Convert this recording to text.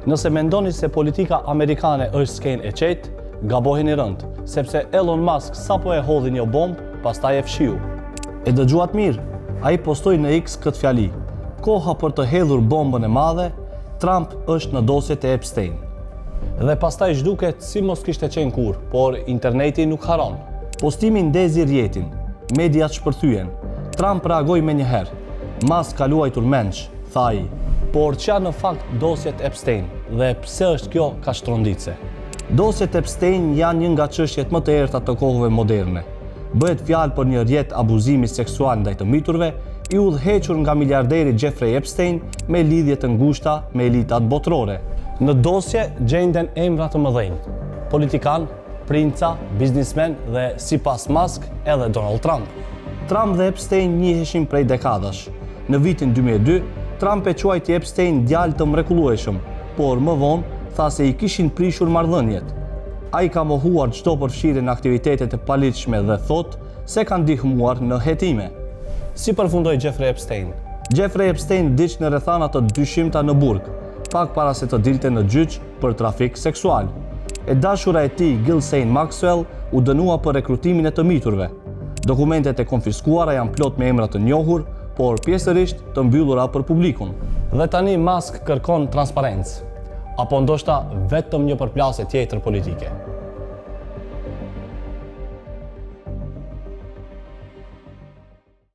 Nëse mendoni se politika amerikane është skenë e qetë, gaboheni rënd, sepse Elon Musk sapo e hodhi një bombë, pastaj e fshiu. E dëgjuat mirë, ai postoi në X këtë fjali: koha për të hedhur bombën e madhe, Trump është në dosjet e Epstein. Dhe pastaj zhduket si mos kishte qenë kur, por interneti nuk haron. Postimi ndezi rjetin, mediat shpërthyen, Trump reagoi me njëherë: Musk ka luajtur menç, tha ai. Por ç'a në fakt dosjet Epstein dhe pse është kjo kaq tronditse? Dosjet Epstein janë një nga çështjet më të errta të kohëve moderne. Bëhet fjalë për një rrjet abuzimi seksual ndaj të miturve, i udhëhequr nga miliarderi Jeffrey Epstein me lidhje të ngushta me elitat botërore. Në dosje gjenden emra të mëdhenj: politikan, princa, biznismen dhe sipas Musk edhe Donald Trump. Trump dhe Epstein njiheshin prej dekadash. Në vitin 2002, Trump e quajti Epstein djalë të mrekullueshëm, por më vonë tha se i kishin prishur marrëdhëniet. Ai ka mohuar çdo përfshirje në aktivitetet e paligjshme dhe thot se ka ndihmuar në hetime. Si përfundoi Jeffrey Epstein? Jeffrey Epstein diç në rrethana të dyshimta në burg, pak para se të dilte në gjyq për trafik seksual. E dashura e tij, Ghislaine Maxwell, u dënua për rekrutimin e të miturve. Dokumentet e konfiskuara janë plot me emra të njohur, por pjesërisht të mbyllura për publikun. Dhe tani Musk kërkon transparencë, apo ndoshta vetëm një përplasje tjetër politike.